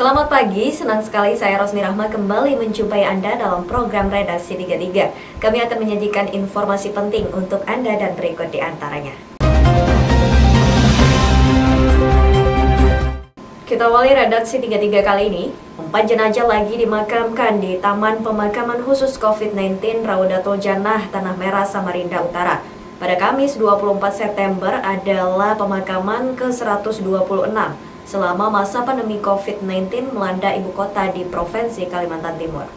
Selamat pagi, senang sekali saya Rosmi Rahma kembali menjumpai Anda dalam program Redaksi 33. Kami akan menyajikan informasi penting untuk Anda dan berikut di antaranya. Kita awali Redaksi 33 kali ini. 4 jenazah lagi dimakamkan di Taman Pemakaman Khusus COVID-19 Raudatul Jannah, Tanah Merah, Samarinda Utara. Pada Kamis 24 September adalah pemakaman ke-126 selama masa pandemi COVID-19 melanda ibu kota di Provinsi Kalimantan Timur.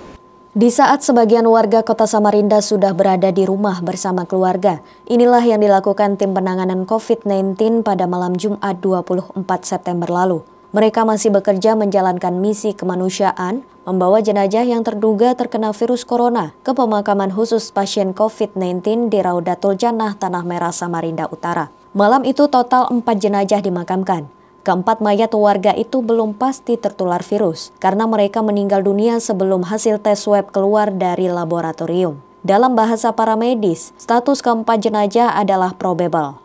Di saat sebagian warga kota Samarinda sudah berada di rumah bersama keluarga, inilah yang dilakukan tim penanganan COVID-19 pada malam Jumat 24 September lalu. Mereka masih bekerja menjalankan misi kemanusiaan, membawa jenazah yang terduga terkena virus corona ke pemakaman khusus pasien COVID-19 di Raudatul Jannah, Tanah Merah, Samarinda Utara. Malam itu total 4 jenazah dimakamkan. Keempat mayat warga itu belum pasti tertular virus karena mereka meninggal dunia sebelum hasil tes swab keluar dari laboratorium. Dalam bahasa para medis, status keempat jenazah adalah probable.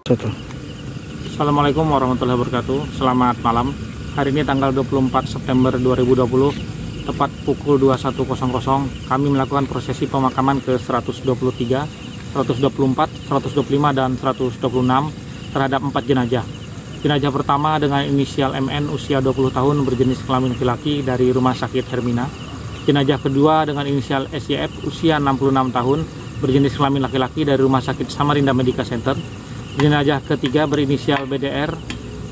Assalamualaikum warahmatullahi wabarakatuh. Selamat malam. Hari ini tanggal 24 September 2020, tepat pukul 21.00, kami melakukan prosesi pemakaman ke 123, 124, 125, dan 126 terhadap 4 jenazah. Jenazah pertama dengan inisial MN usia 20 tahun berjenis kelamin laki-laki dari Rumah Sakit Hermina. Jenazah kedua dengan inisial SYF usia 66 tahun berjenis kelamin laki-laki dari Rumah Sakit Samarinda Medical Center. Jenazah ketiga berinisial BDR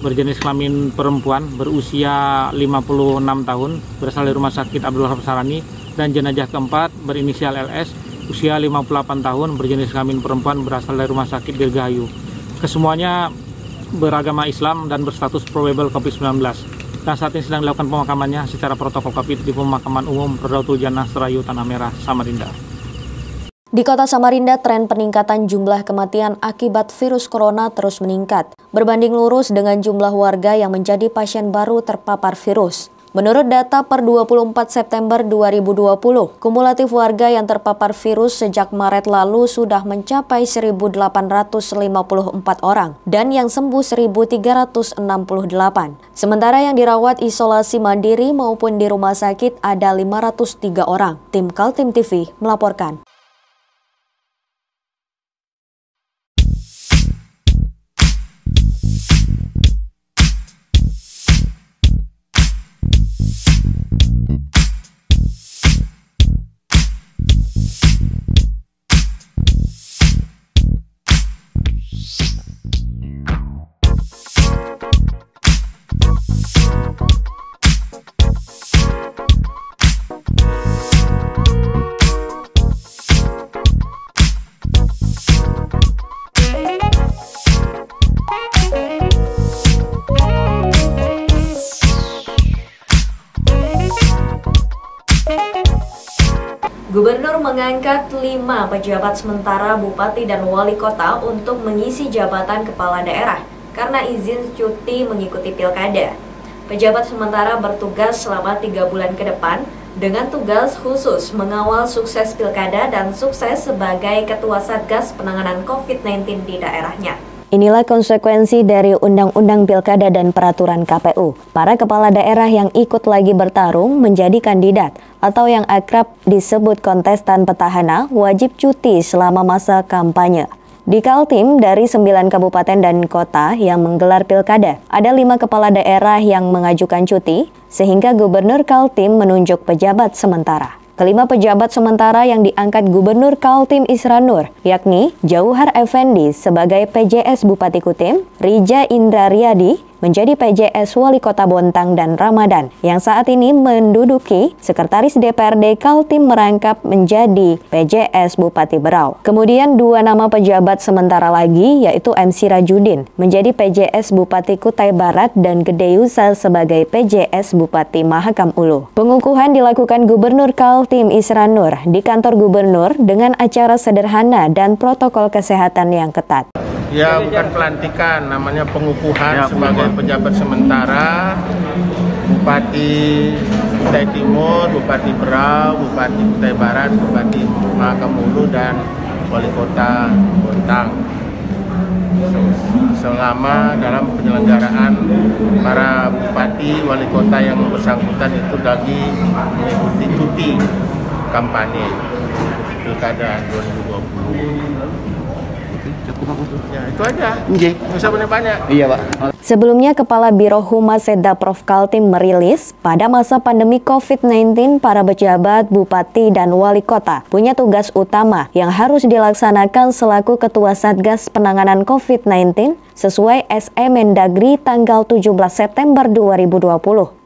berjenis kelamin perempuan berusia 56 tahun berasal dari Rumah Sakit Abdul Wahab Sarani. Dan jenazah keempat berinisial LS usia 58 tahun berjenis kelamin perempuan berasal dari Rumah Sakit Dirgahayu. Kesemuanya beragama Islam dan berstatus probable COVID-19. Dan saat ini sedang dilakukan pemakamannya secara protokol COVID di Pemakaman Umum Raudatul Jannah, Serayu, Tanah Merah, Samarinda. Di kota Samarinda, tren peningkatan jumlah kematian akibat virus corona terus meningkat, berbanding lurus dengan jumlah warga yang menjadi pasien baru terpapar virus. Menurut data per 24 September 2020, kumulatif warga yang terpapar virus sejak Maret lalu sudah mencapai 1.854 orang dan yang sembuh 1.368. Sementara yang dirawat isolasi mandiri maupun di rumah sakit ada 503 orang. Tim Kaltim TV melaporkan. Gubernur mengangkat 5 pejabat sementara bupati dan wali kota untuk mengisi jabatan kepala daerah karena izin cuti mengikuti pilkada. Pejabat sementara bertugas selama 3 bulan ke depan dengan tugas khusus mengawal sukses pilkada dan sukses sebagai ketua Satgas Penanganan COVID-19 di daerahnya. Inilah konsekuensi dari Undang-Undang Pilkada dan Peraturan KPU. Para kepala daerah yang ikut lagi bertarung menjadi kandidat atau yang akrab disebut kontestan petahana wajib cuti selama masa kampanye. Di Kaltim, dari 9 kabupaten dan kota yang menggelar pilkada, ada 5 kepala daerah yang mengajukan cuti, sehingga Gubernur Kaltim menunjuk pejabat sementara. Kelima pejabat sementara yang diangkat Gubernur Kaltim Isran Nur, yakni Jauhar Effendi sebagai PJS Bupati Kutim, Rija Indra Riyadi menjadi PJS Wali Kota Bontang, dan Ramadan yang saat ini menduduki Sekretaris DPRD Kaltim merangkap menjadi PJS Bupati Berau. Kemudian 2 nama pejabat sementara lagi yaitu MC Rajudin menjadi PJS Bupati Kutai Barat dan Gede Yusa sebagai PJS Bupati Mahakam Ulu. Pengukuhan dilakukan Gubernur Kaltim Isran Nur di kantor gubernur dengan acara sederhana dan protokol kesehatan yang ketat. Ya, bukan pelantikan, namanya pengukuhan sebagai pejabat sementara Bupati Kutai Timur, Bupati Berau, Bupati Kutai Barat, Bupati Mahakam Ulu, dan Wali Kota Bontang. selama dalam penyelenggaraan para bupati, wali kota yang bersangkutan itu lagi mengikuti cuti kampanye Pilkada 2020. Ya, itu aja. Nggih, nggak usah banyak-banyak. Iya, Pak. Sebelumnya, Kepala Biro Humas Setda Prof Kaltim merilis, pada masa pandemi COVID-19, para pejabat, bupati, dan wali kota punya tugas utama yang harus dilaksanakan selaku Ketua Satgas Penanganan COVID-19 sesuai SE Mendagri tanggal 17 September 2020.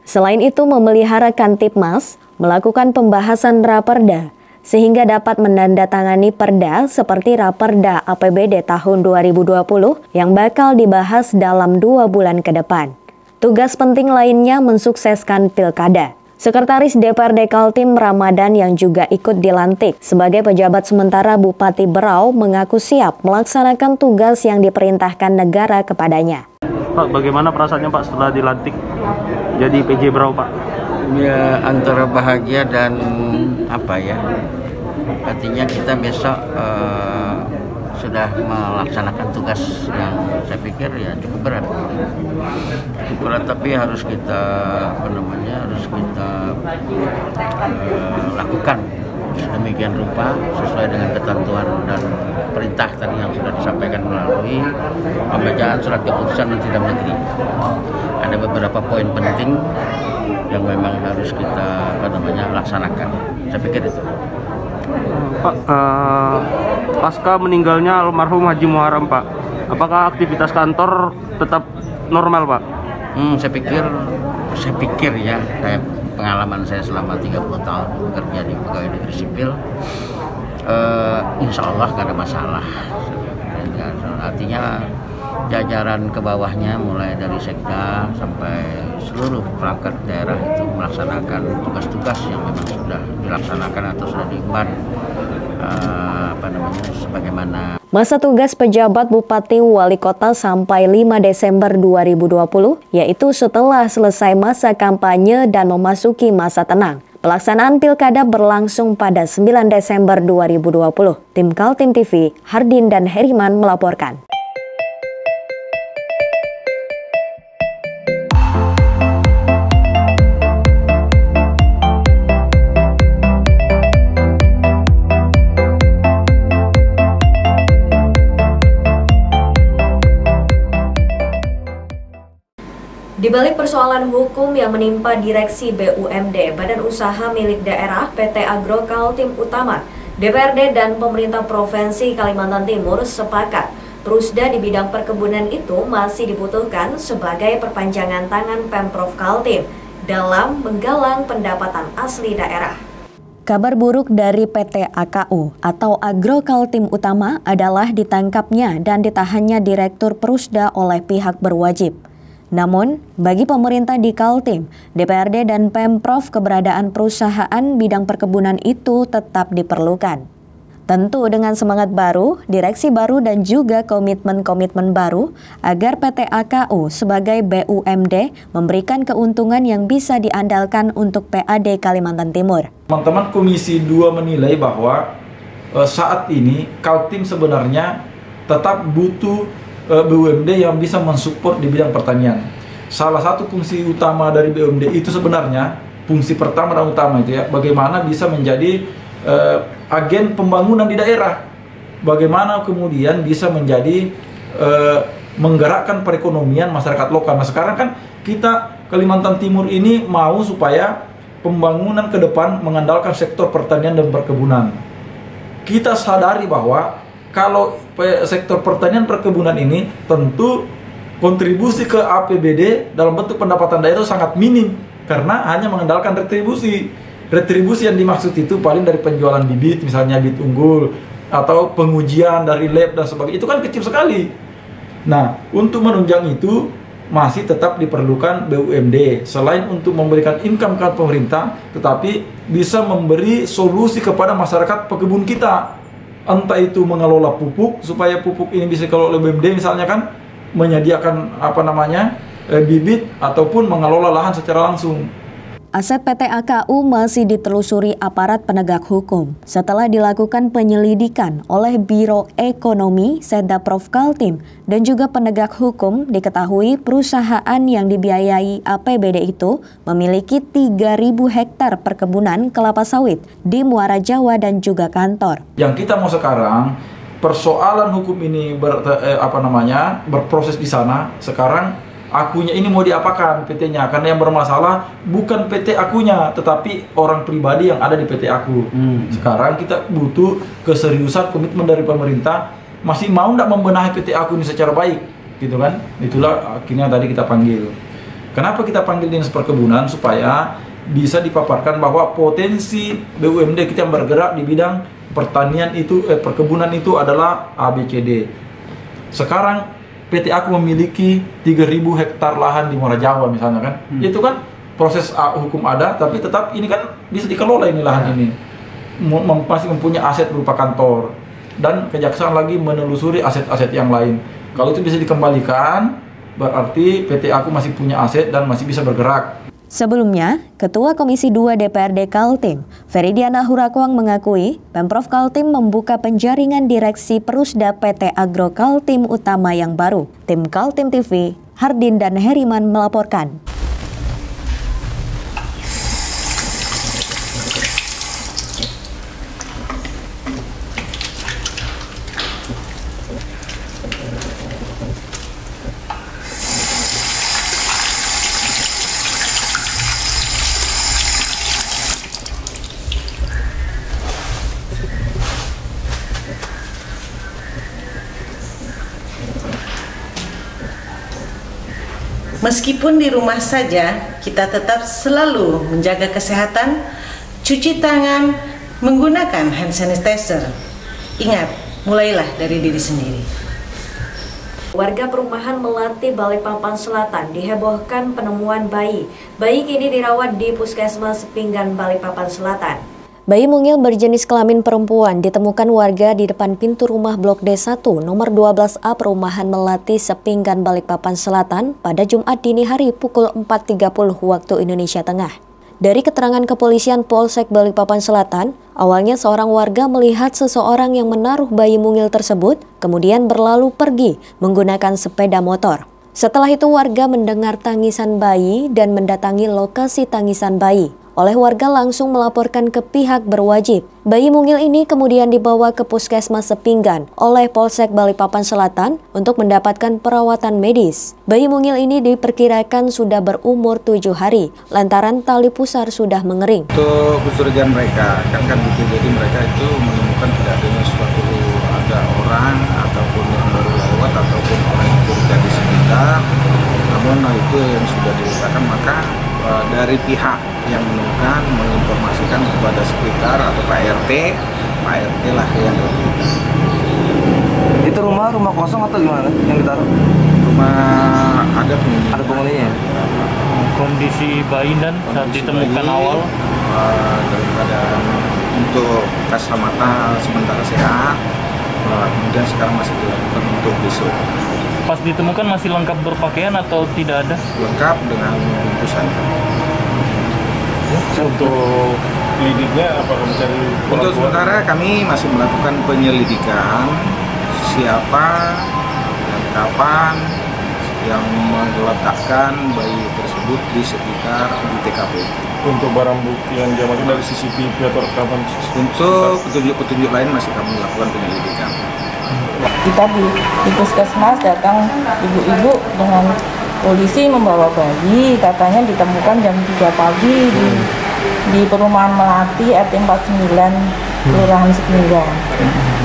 Selain itu, memelihara Kantipmas, melakukan pembahasan Raperda, sehingga dapat menandatangani perda seperti Raperda APBD tahun 2020 yang bakal dibahas dalam 2 bulan ke depan. Tugas penting lainnya mensukseskan Pilkada. Sekretaris DPRD Kaltim Ramadan yang juga ikut dilantik sebagai pejabat sementara Bupati Berau mengaku siap melaksanakan tugas yang diperintahkan negara kepadanya. Pak, bagaimana perasaannya Pak setelah dilantik jadi PJ Berau, Pak? Ya, antara bahagia dan artinya kita besok sudah melaksanakan tugas yang saya pikir ya cukup berat, tapi harus kita lakukan sedemikian rupa sesuai dengan ketentuan dan perintah tadi yang sudah disampaikan melalui pembacaan surat keputusan Menteri Dalam Negeri. Ada beberapa poin penting yang memang harus kita laksanakan. Saya pikir itu. Pak, pasca meninggalnya almarhum Haji Muharram, Pak, apakah aktivitas kantor tetap normal, Pak? Saya pikir ya, kayak pengalaman saya selama 30 tahun bekerja di pegawai negeri sipil, insya Allah nggak ada masalah. Artinya jajaran ke bawahnya mulai dari sekda sampai seluruh perangkat daerah itu melaksanakan tugas-tugas yang memang sudah dilaksanakan atau sudah diemban sebagaimana. Masa tugas pejabat bupati wali kota sampai 5 Desember 2020, yaitu setelah selesai masa kampanye dan memasuki masa tenang. Pelaksanaan pilkada berlangsung pada 9 Desember 2020. Tim Kaltim TV, Hardin dan Heriman melaporkan. Di balik persoalan hukum yang menimpa Direksi BUMD, Badan Usaha Milik Daerah PT Agro Kaltim Utama, DPRD dan pemerintah Provinsi Kalimantan Timur sepakat Prusda di bidang perkebunan itu masih dibutuhkan sebagai perpanjangan tangan Pemprov Kaltim dalam menggalang pendapatan asli daerah. Kabar buruk dari PT AKU atau Agro Kaltim Utama adalah ditangkapnya dan ditahannya Direktur Prusda oleh pihak berwajib. Namun, bagi pemerintah di Kaltim, DPRD dan Pemprov keberadaan perusahaan bidang perkebunan itu tetap diperlukan. Tentu dengan semangat baru, direksi baru dan juga komitmen-komitmen baru agar PT AKU sebagai BUMD memberikan keuntungan yang bisa diandalkan untuk PAD Kalimantan Timur. Teman-teman Komisi 2 menilai bahwa saat ini Kaltim sebenarnya tetap butuh BUMD yang bisa mensupport di bidang pertanian. Salah satu fungsi utama dari BUMD itu sebenarnya, fungsi pertama dan utama itu ya, bagaimana bisa menjadi agen pembangunan di daerah. Bagaimana kemudian bisa menjadi menggerakkan perekonomian masyarakat lokal. Nah sekarang kan kita Kalimantan Timur ini mau supaya pembangunan ke depan mengandalkan sektor pertanian dan perkebunan. Kita sadari bahwa kalau sektor pertanian perkebunan ini tentu kontribusi ke APBD dalam bentuk pendapatan daerah itu sangat minim karena hanya mengandalkan retribusi. Retribusi yang dimaksud itu paling dari penjualan bibit, misalnya bibit unggul atau pengujian dari lab dan sebagainya, itu kan kecil sekali. Nah, untuk menunjang itu masih tetap diperlukan BUMD selain untuk memberikan income ke pemerintah, tetapi bisa memberi solusi kepada masyarakat pekebun kita. Entah itu mengelola pupuk supaya pupuk ini bisa dikelola oleh BUMD misalnya kan, menyediakan bibit ataupun mengelola lahan secara langsung. Aset PT AKU masih ditelusuri aparat penegak hukum setelah dilakukan penyelidikan oleh Biro Ekonomi Setda-Prov Kaltim dan juga penegak hukum. Diketahui perusahaan yang dibiayai APBD itu memiliki 3.000 hektar perkebunan kelapa sawit di Muara Jawa dan juga kantor. Yang kita mau sekarang, persoalan hukum ini berproses di sana. Sekarang akunya ini mau diapakan PT-nya, karena yang bermasalah bukan PT akunya tetapi orang pribadi yang ada di PT aku. Sekarang kita butuh keseriusan, komitmen dari pemerintah, masih mau tidak membenahi PT aku ini secara baik gitu kan. Itulah akhirnya tadi kita panggil. Kenapa kita panggil Dinas Perkebunan? Supaya bisa dipaparkan bahwa potensi BUMD kita yang bergerak di bidang pertanian itu, perkebunan itu adalah ABCD. Sekarang PT aku memiliki 3.000 hektar lahan di Muara Jawa misalnya kan. Itu kan proses hukum ada, tapi tetap ini kan bisa dikelola ini lahan ini. Masih mempunyai aset berupa kantor. Dan kejaksaan lagi menelusuri aset-aset yang lain. Kalau itu bisa dikembalikan, berarti PT aku masih punya aset dan masih bisa bergerak. Sebelumnya, Ketua Komisi 2 DPRD Kaltim, Feridiana Hurakwang mengakui Pemprov Kaltim membuka penjaringan direksi Perusda PT Agro Kaltim Utama yang baru. Tim Kaltim TV, Hardin dan Heriman melaporkan. Meskipun di rumah saja, kita tetap selalu menjaga kesehatan, cuci tangan, menggunakan hand sanitizer. Ingat, mulailah dari diri sendiri. Warga perumahan Melati, Balikpapan Selatan dihebohkan penemuan bayi. Bayi kini dirawat di Puskesmas Sepinggan, Balikpapan Selatan. Bayi mungil berjenis kelamin perempuan ditemukan warga di depan pintu rumah Blok D1 nomor 12A Perumahan Melati, Sepinggan, Balikpapan Selatan pada Jumat dini hari pukul 4.30 waktu Indonesia Tengah. Dari keterangan kepolisian Polsek Balikpapan Selatan, awalnya seorang warga melihat seseorang yang menaruh bayi mungil tersebut, kemudian berlalu pergi menggunakan sepeda motor. Setelah itu warga mendengar tangisan bayi dan mendatangi lokasi tangisan bayi. Oleh warga langsung melaporkan ke pihak berwajib. Bayi mungil ini kemudian dibawa ke Puskesmas Sepinggan oleh Polsek Balikpapan Selatan untuk mendapatkan perawatan medis. Bayi mungil ini diperkirakan sudah berumur 7 hari, lantaran tali pusar sudah mengering. Untuk kecurigaan mereka, kan gitu, jadi mereka itu menemukan tidak adanya suatu ada orang ataupun yang baru lewat ataupun orang yang curiga di sekitar. Namun itu yang sudah dilakukan, maka dari pihak yang menemukan menginformasikan kepada sekitar atau Pak RT lah yang berpikir. Itu rumah kosong atau gimana yang ditaruh? Rumah ada penghuninya. Kondisi bayi dan saat ditemukan awal dalam keadaan untuk kacamata sementara sehat, kemudian sekarang masih dilakukan untuk besok. pas ditemukan masih lengkap berpakaian atau tidak ada? Lengkap dengan bungkusan. Untuk lidiknya apakah mencari untuk sementara kami masih melakukan penyelidikan siapa dan kapan yang meletakkan bayi tersebut di sekitar di TKP. Untuk barang bukti yang diamankan dari CCTV atau rekaman, untuk petunjuk-petunjuk lain masih kami lakukan penyelidikan. Kita di puskesmas datang ibu-ibu dengan polisi membawa bayi, katanya ditemukan jam 3 pagi di perumahan Melati RT 49 Kelurahan Sepinggan.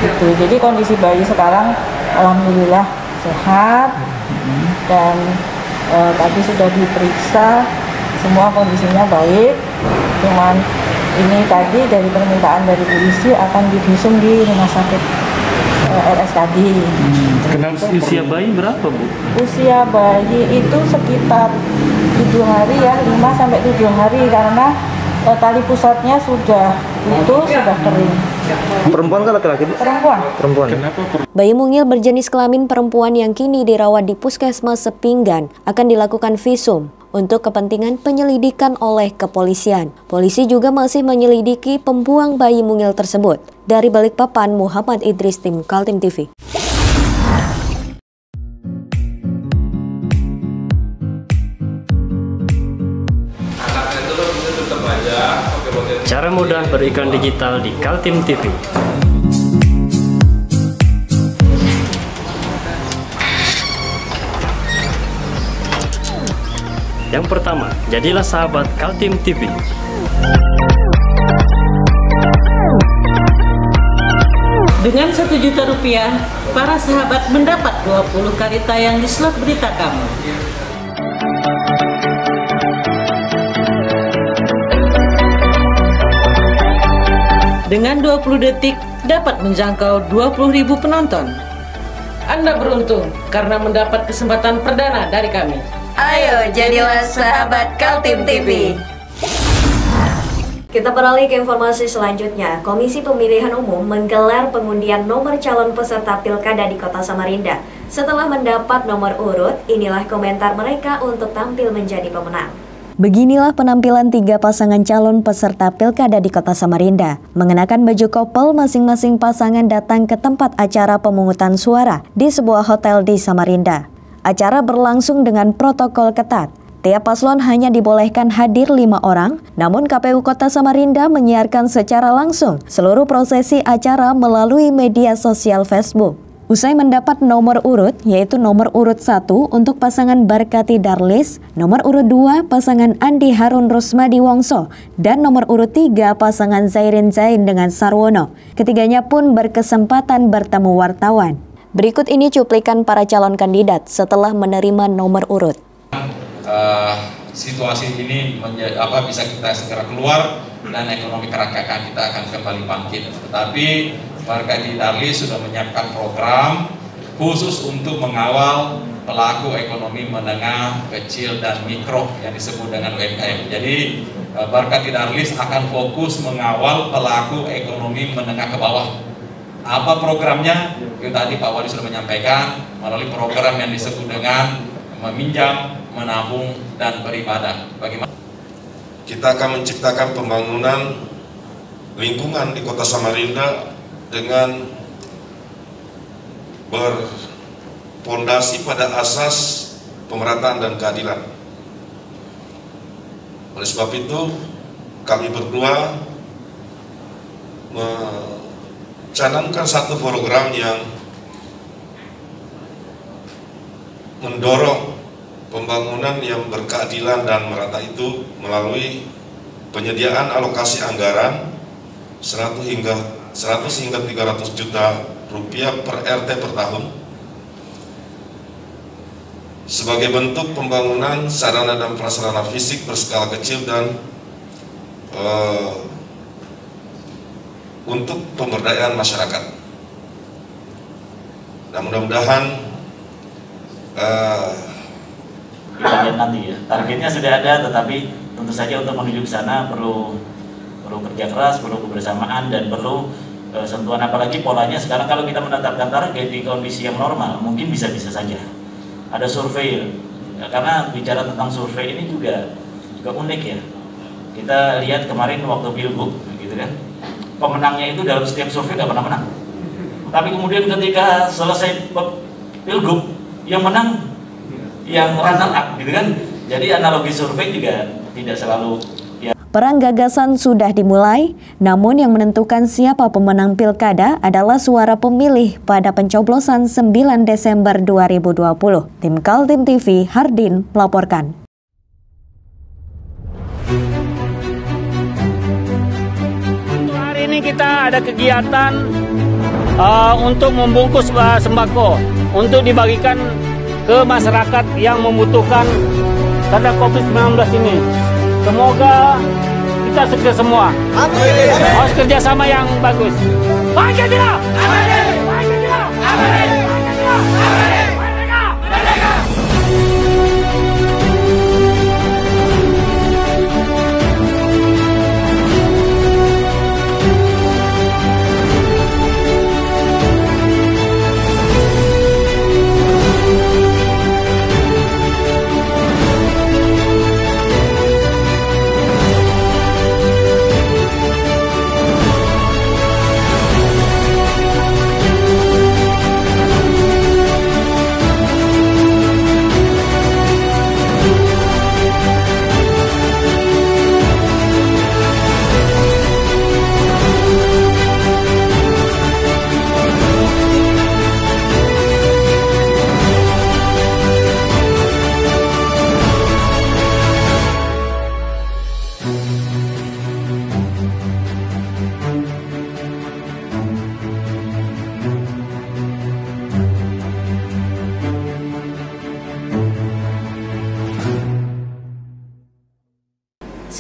Gitu. Jadi kondisi bayi sekarang alhamdulillah sehat dan tadi sudah diperiksa, semua kondisinya baik. Cuman ini tadi dari permintaan dari polisi akan divisum di rumah sakit RSKD. Kenapa usia bayi berapa, Bu? Usia bayi itu sekitar 7 hari ya, 5-7 hari karena tali pusatnya sudah putus, sudah kering. Perempuan kan laki-laki? Perempuan. Bayi mungil berjenis kelamin perempuan yang kini dirawat di Puskesmas Sepinggan akan dilakukan visum. untuk kepentingan penyelidikan oleh kepolisian. Polisi juga masih menyelidiki pembuang bayi mungil tersebut. Dari Balikpapan, Muhammad Idris, tim Kaltim TV. Cara mudah beriklan digital di Kaltim TV. Yang pertama, jadilah sahabat Kaltim TV. Dengan Rp1.000.000, para sahabat mendapat 20 kali tayang di slot berita kamu. Dengan 20 detik dapat menjangkau 20.000 penonton. Anda beruntung karena mendapat kesempatan perdana dari kami. Ayo jadilah sahabat Kaltim TV. Kita beralih ke informasi selanjutnya. Komisi Pemilihan Umum menggelar pengundian nomor calon peserta Pilkada di Kota Samarinda. Setelah mendapat nomor urut, inilah komentar mereka untuk tampil menjadi pemenang. Beginilah penampilan 3 pasangan calon peserta Pilkada di Kota Samarinda. Mengenakan baju kopel, masing-masing pasangan datang ke tempat acara pemungutan suara di sebuah hotel di Samarinda. Acara berlangsung dengan protokol ketat. Tiap paslon hanya dibolehkan hadir 5 orang, namun KPU Kota Samarinda menyiarkan secara langsung seluruh prosesi acara melalui media sosial Facebook. Usai mendapat nomor urut, yaitu nomor urut 1 untuk pasangan Barkati Darlis, nomor urut 2 pasangan Andi Harun Rusmadi Wongso, dan nomor urut 3 pasangan Zairin Zain dengan Sarwono. Ketiganya pun berkesempatan bertemu wartawan. Berikut ini cuplikan para calon kandidat setelah menerima nomor urut. Situasi ini bisa kita segera keluar dan ekonomi kerakyatan kita akan kembali bangkit. Tetapi Barkati Darlis sudah menyiapkan program khusus untuk mengawal pelaku ekonomi menengah, kecil, dan mikro yang disebut dengan UMKM. Jadi Barkati Darlis akan fokus mengawal pelaku ekonomi menengah ke bawah. Apa programnya? Itu tadi Pak Wali sudah menyampaikan melalui program yang disebut dengan meminjam, menabung, dan beribadah. Bagaimana? Kita akan menciptakan pembangunan lingkungan di Kota Samarinda dengan berpondasi pada asas pemerataan dan keadilan. Oleh sebab itu, kami berdua mencanangkan satu program yang mendorong pembangunan yang berkeadilan dan merata itu melalui penyediaan alokasi anggaran 100 hingga 300 juta rupiah per RT per tahun sebagai bentuk pembangunan sarana dan prasarana fisik berskala kecil dan untuk pemberdayaan masyarakat. Nah, mudah-mudahan kita lihat nanti ya. Targetnya sudah ada, tetapi tentu saja untuk menuju ke sana perlu kerja keras, perlu kebersamaan, dan perlu sentuhan. Apalagi polanya sekarang kalau kita menetapkan target di kondisi yang normal mungkin bisa-bisa saja ada survei ya, karena bicara tentang survei ini juga unik ya. Kita lihat kemarin waktu pilgub gitu kan, pemenangnya itu dalam setiap survei nggak pernah menang, tapi kemudian ketika selesai pilgub yang menang yang runner up gitu kan. Jadi analogi survei juga tidak selalu ya. Perang gagasan sudah dimulai, namun yang menentukan siapa pemenang pilkada adalah suara pemilih pada pencoblosan 9 Desember 2020. Tim Kaltim TV, Hardin melaporkan. Hari ini kita ada kegiatan untuk membungkus sembako untuk dibagikan ke masyarakat yang membutuhkan karena COVID-19 ini. Semoga kita sukses semua. Harus kerjasama yang bagus. Pancasila! Pancasila! Pancasila!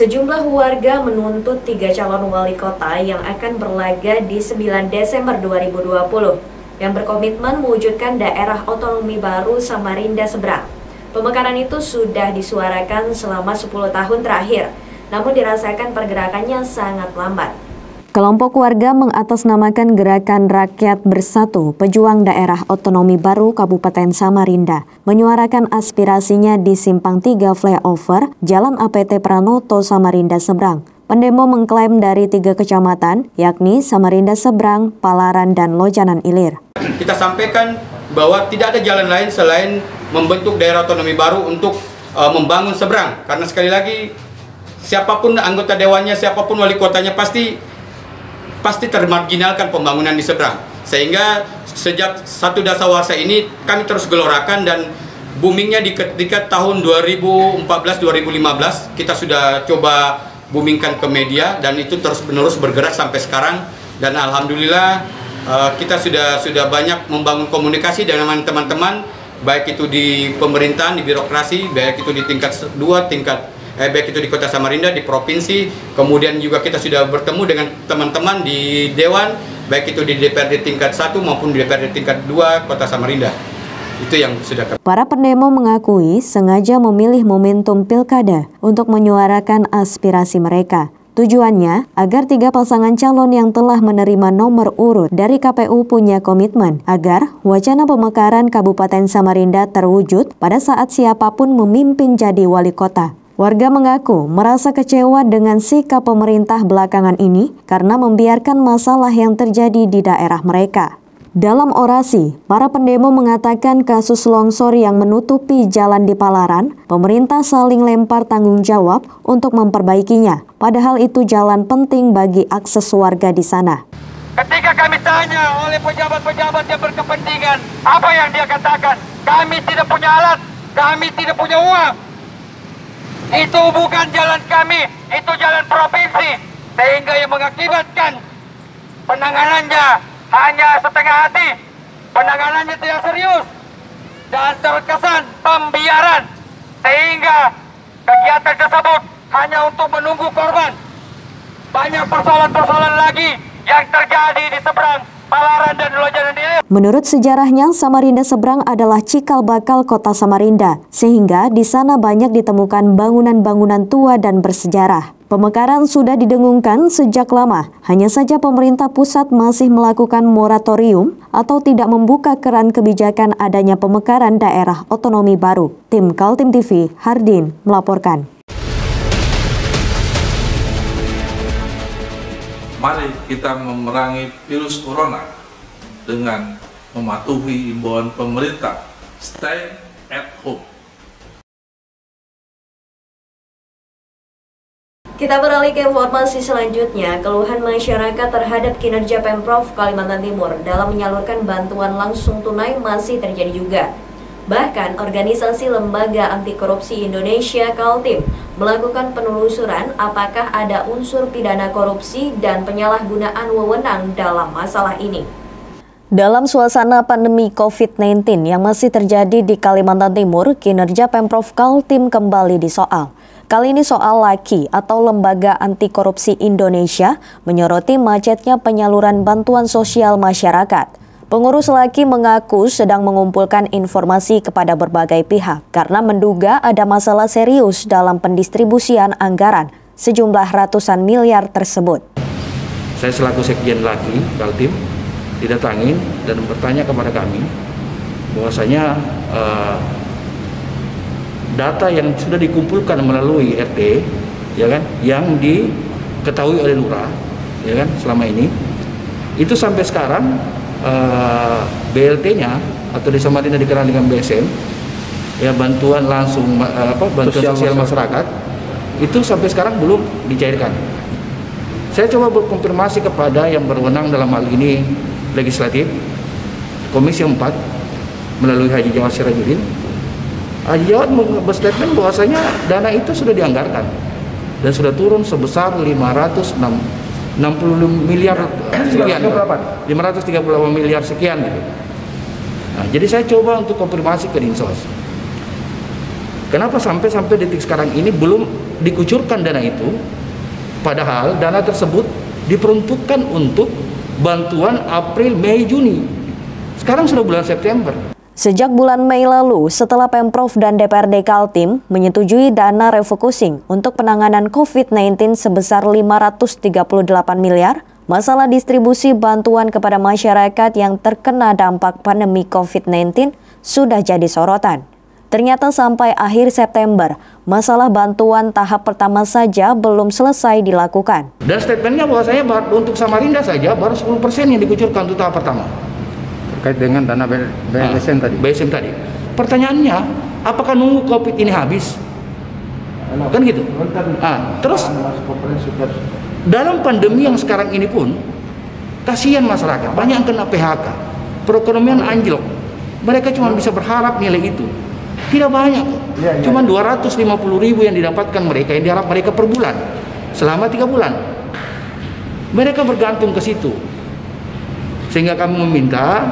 Sejumlah warga menuntut 3 calon wali kota yang akan berlaga di 9 Desember 2020 yang berkomitmen mewujudkan daerah otonomi baru Samarinda Seberang. Pemekaran itu sudah disuarakan selama 10 tahun terakhir, namun dirasakan pergerakannya sangat lambat. Kelompok warga mengatasnamakan Gerakan Rakyat Bersatu Pejuang Daerah Otonomi Baru Kabupaten Samarinda menyuarakan aspirasinya di Simpang 3 Flyover Jalan APT Pranoto Samarinda Seberang. Pendemo mengklaim dari 3 kecamatan, yakni Samarinda Seberang, Palaran, dan Lojanan Ilir. Kita sampaikan bahwa tidak ada jalan lain selain membentuk daerah otonomi baru untuk membangun seberang. Karena sekali lagi, siapapun anggota dewannya, siapapun wali kotanya pasti termarginalkan pembangunan di seberang. Sehingga sejak 1 dasawarsa ini kami terus gelorakan dan boomingnya di ketika tahun 2014-2015 kita sudah coba boomingkan ke media dan itu terus-menerus bergerak sampai sekarang. Dan alhamdulillah kita sudah banyak membangun komunikasi dengan teman-teman, baik itu di pemerintahan, di birokrasi, baik itu di tingkat 2, baik itu di Kota Samarinda, di provinsi, kemudian juga kita sudah bertemu dengan teman-teman di Dewan, baik itu di DPRD tingkat 1 maupun di DPRD tingkat 2 Kota Samarinda. Itu yang sudah. Para pendemo mengakui sengaja memilih momentum pilkada untuk menyuarakan aspirasi mereka. Tujuannya agar 3 pasangan calon yang telah menerima nomor urut dari KPU punya komitmen agar wacana pemekaran Kabupaten Samarinda terwujud pada saat siapapun memimpin jadi wali kota. Warga mengaku merasa kecewa dengan sikap pemerintah belakangan ini karena membiarkan masalah yang terjadi di daerah mereka. Dalam orasi, para pendemo mengatakan kasus longsor yang menutupi jalan di Palaran, pemerintah saling lempar tanggung jawab untuk memperbaikinya. Padahal itu jalan penting bagi akses warga di sana. Ketika kami tanya oleh pejabat-pejabat yang berkepentingan, apa yang dia katakan? Kami tidak punya alat, kami tidak punya uang. Itu bukan jalan kami, itu jalan provinsi. Sehingga yang mengakibatkan penanganannya hanya setengah hati, penanganannya tidak serius, dan terkesan pembiaran. Sehingga kegiatan tersebut hanya untuk menunggu korban. Banyak persoalan-persoalan lagi yang terjadi di seberang Palaran dan Lojanan Ilir. Menurut sejarahnya, Samarinda Seberang adalah cikal bakal kota Samarinda, sehingga di sana banyak ditemukan bangunan-bangunan tua dan bersejarah. Pemekaran sudah didengungkan sejak lama, hanya saja pemerintah pusat masih melakukan moratorium atau tidak membuka keran kebijakan adanya pemekaran daerah otonomi baru. Tim Kaltim TV, Hardin melaporkan. Mari kita memerangi virus corona dengan mematuhi imbauan pemerintah. Stay at home. Kita beralih ke informasi selanjutnya. Keluhan masyarakat terhadap kinerja Pemprov Kalimantan Timur dalam menyalurkan bantuan langsung tunai masih terjadi juga. Bahkan, organisasi Lembaga Anti Korupsi Indonesia Kaltim melakukan penelusuran apakah ada unsur pidana korupsi dan penyalahgunaan wewenang dalam masalah ini. Dalam suasana pandemi COVID-19 yang masih terjadi di Kalimantan Timur, kinerja Pemprov Kaltim kembali disoal. Kali ini soal LAKI atau Lembaga Anti Korupsi Indonesia menyoroti macetnya penyaluran bantuan sosial masyarakat. Pengurus LAKI mengaku sedang mengumpulkan informasi kepada berbagai pihak karena menduga ada masalah serius dalam pendistribusian anggaran sejumlah ratusan miliar tersebut. Saya selaku Sekjen LAKI Kaltim didatangin dan bertanya kepada kami bahwasanya data yang sudah dikumpulkan melalui RT, ya kan, yang diketahui oleh lurah, ya kan, selama ini itu sampai sekarang BLT-nya atau di Samarinda dikenal dengan BSM, ya, bantuan langsung bantuan sosial masyarakat itu sampai sekarang belum dicairkan. Saya coba berkonfirmasi kepada yang berwenang dalam hal ini legislatif, Komisi 4 melalui Haji Jawad Sirajudin. Haji Jawad berstatement bahwasanya dana itu sudah dianggarkan dan sudah turun sebesar 560 miliar sekian, 538 miliar sekian gitu. Nah, jadi saya coba untuk konfirmasi ke Dinsos. Kenapa sampai detik sekarang ini belum dikucurkan dana itu? Padahal dana tersebut diperuntukkan untuk bantuan April, Mei, Juni. Sekarang sudah bulan September. Sejak bulan Mei lalu, setelah Pemprov dan DPRD Kaltim menyetujui dana refocusing untuk penanganan COVID-19 sebesar 538 miliar, masalah distribusi bantuan kepada masyarakat yang terkena dampak pandemi COVID-19 sudah jadi sorotan. Ternyata sampai akhir September, masalah bantuan tahap pertama saja belum selesai dilakukan. Dan statementnya bahwasanya untuk Samarinda saja baru 10% yang dikucurkan untuk tahap pertama. Terkait dengan dana BSM tadi. BSM tadi. Pertanyaannya, apakah nunggu COVID ini habis? Kan gitu. Terus dalam pandemi yang sekarang ini pun, kasihan masyarakat, banyak yang kena PHK, perekonomian anjlok. Mereka cuma bisa berharap nilai itu. Tidak banyak, cuma 250.000 yang didapatkan mereka, yang diharap mereka per bulan selama 3 bulan. Mereka bergantung ke situ, sehingga kami meminta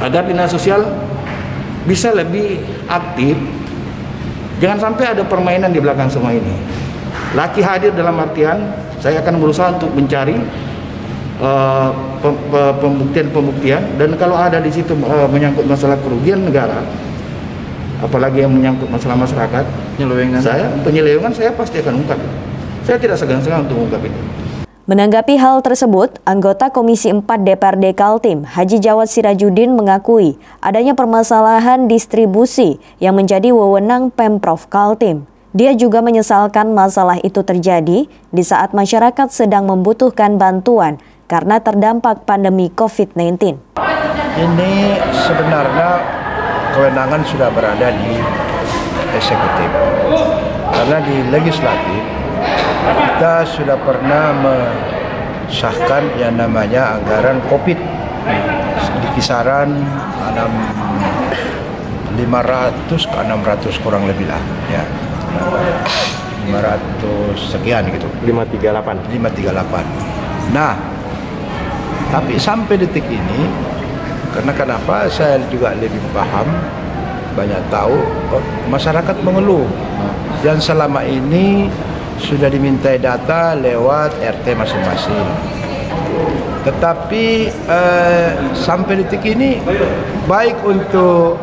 agar dinas sosial bisa lebih aktif. Jangan sampai ada permainan di belakang semua ini. Laki hadir dalam artian saya akan berusaha untuk mencari pembuktian, dan kalau ada di situ menyangkut masalah kerugian negara, apalagi yang menyangkut masalah masyarakat, penyelewengan saya pasti akan ungkap. Saya tidak segan-segan untuk mengungkap itu. Menanggapi hal tersebut, anggota Komisi 4 DPRD Kaltim, Haji Jawad Sirajudin mengakui adanya permasalahan distribusi yang menjadi wewenang Pemprov Kaltim. Dia juga menyesalkan masalah itu terjadi di saat masyarakat sedang membutuhkan bantuan karena terdampak pandemi COVID-19. Ini sebenarnya kewenangan sudah berada di eksekutif, karena di legislatif kita sudah pernah mensahkan yang namanya anggaran COVID di kisaran 500 ke 600 kurang lebih lah, ya 500 sekian gitu, 538. Nah, tapi sampai detik ini, karena kenapa saya juga lebih paham, banyak tahu, masyarakat mengeluh dan selama ini sudah dimintai data lewat RT masing-masing. Tetapi sampai detik ini, baik untuk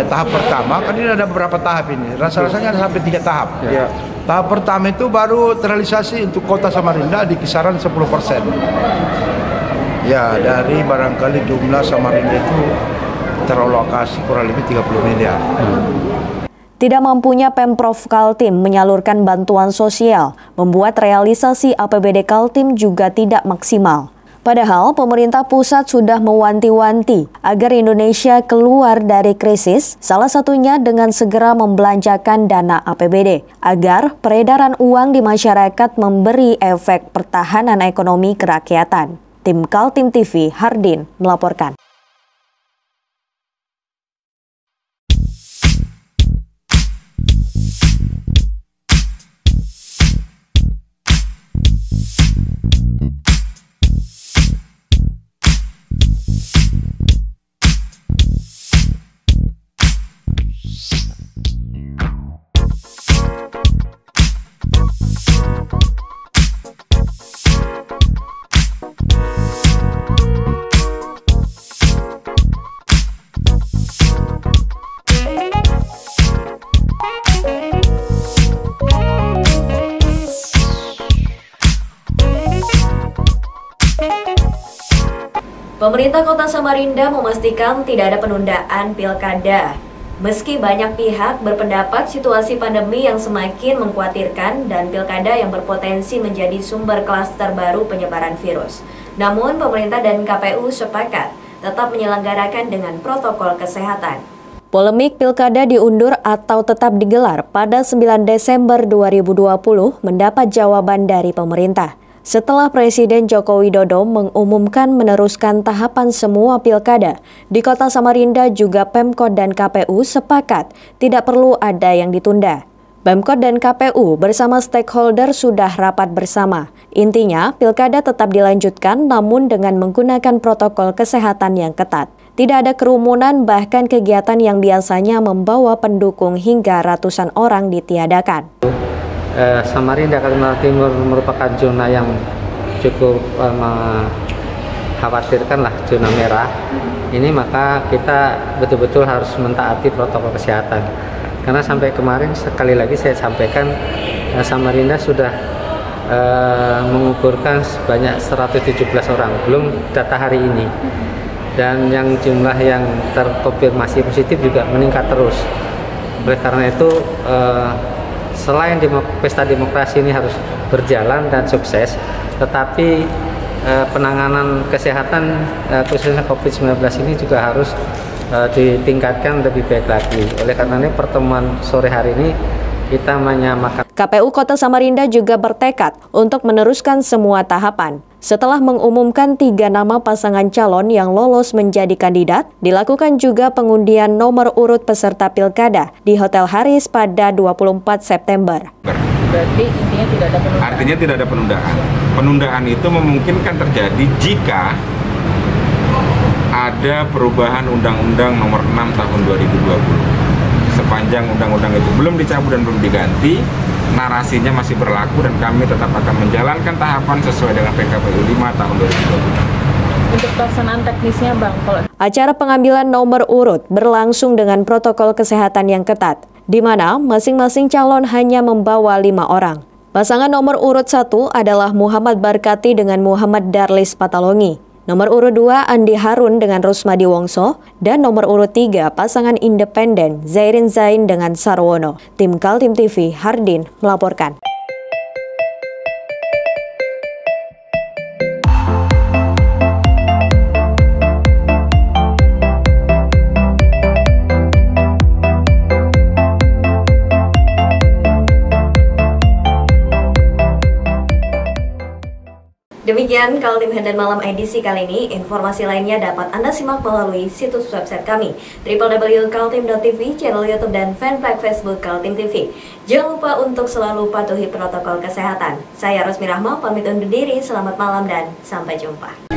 tahap pertama, kan ini ada beberapa tahap ini, rasa-rasanya ada sampai 3 tahap. Ya. Tahap pertama itu baru terrealisasi untuk kota Samarinda di kisaran 10%. Ya, dari barangkali jumlah Samarinda itu teralokasi kurang lebih 30 miliar. Tidak mampunya Pemprov Kaltim menyalurkan bantuan sosial membuat realisasi APBD Kaltim juga tidak maksimal. Padahal pemerintah pusat sudah mewanti-wanti agar Indonesia keluar dari krisis, salah satunya dengan segera membelanjakan dana APBD, agar peredaran uang di masyarakat memberi efek pertahanan ekonomi kerakyatan. Tim Kaltim TV, Hardin, melaporkan. Pemerintah Kota Samarinda memastikan tidak ada penundaan pilkada. Meski banyak pihak berpendapat situasi pandemi yang semakin mengkhawatirkan dan pilkada yang berpotensi menjadi sumber klaster baru penyebaran virus. Namun pemerintah dan KPU sepakat tetap menyelenggarakan dengan protokol kesehatan. Polemik pilkada diundur atau tetap digelar pada 9 Desember 2020 mendapat jawaban dari pemerintah. Setelah Presiden Joko Widodo mengumumkan meneruskan tahapan semua pilkada, di Kota Samarinda juga Pemkot dan KPU sepakat tidak perlu ada yang ditunda. Pemkot dan KPU bersama stakeholder sudah rapat bersama. Intinya, pilkada tetap dilanjutkan namun dengan menggunakan protokol kesehatan yang ketat. Tidak ada kerumunan, bahkan kegiatan yang biasanya membawa pendukung hingga ratusan orang ditiadakan. Samarinda, Kalimantan Timur merupakan zona yang cukup mengkhawatirkan lah, zona merah. Ini maka kita betul-betul harus mentaati protokol kesehatan. Karena sampai kemarin sekali lagi saya sampaikan Samarinda sudah mengukurkan sebanyak 117 orang, belum data hari ini. Dan yang jumlah yang terkonfirmasi positif juga meningkat terus. Oleh karena itu selain pesta demokrasi ini harus berjalan dan sukses, tetapi penanganan kesehatan khususnya COVID-19 ini juga harus ditingkatkan lebih baik lagi. Oleh karena ini pertemuan sore hari ini kita menyamakan. KPU Kota Samarinda juga bertekad untuk meneruskan semua tahapan. Setelah mengumumkan 3 nama pasangan calon yang lolos menjadi kandidat, dilakukan juga pengundian nomor urut peserta pilkada di Hotel Haris pada 24 September. Berarti intinya tidak ada penundaan? Artinya tidak ada penundaan. Penundaan itu memungkinkan terjadi jika ada perubahan Undang-Undang Nomor 6 Tahun 2020. Sepanjang undang-undang itu belum dicabut dan belum diganti, narasinya masih berlaku dan kami tetap akan menjalankan tahapan sesuai dengan PKPU 5 Tahun 2020. Untuk pelaksanaan teknisnya, Bang, acara pengambilan nomor urut berlangsung dengan protokol kesehatan yang ketat, di mana masing-masing calon hanya membawa 5 orang. Pasangan nomor urut 1 adalah Muhammad Barkati dengan Muhammad Darlis Patalongi. Nomor urut 2 Andi Harun dengan Rusmadi Wongso, dan nomor urut 3 pasangan independen Zairin Zain dengan Sarwono. Tim Kaltim TV, Hardin melaporkan. Demikian Kaltim Headline Malam edisi kali ini. Informasi lainnya dapat Anda simak melalui situs website kami www.kaltim.tv, channel YouTube dan fanpage Facebook Kaltim TV. Jangan lupa untuk selalu patuhi protokol kesehatan. Saya Rosmi Rahma pamit undur diri. Selamat malam dan sampai jumpa.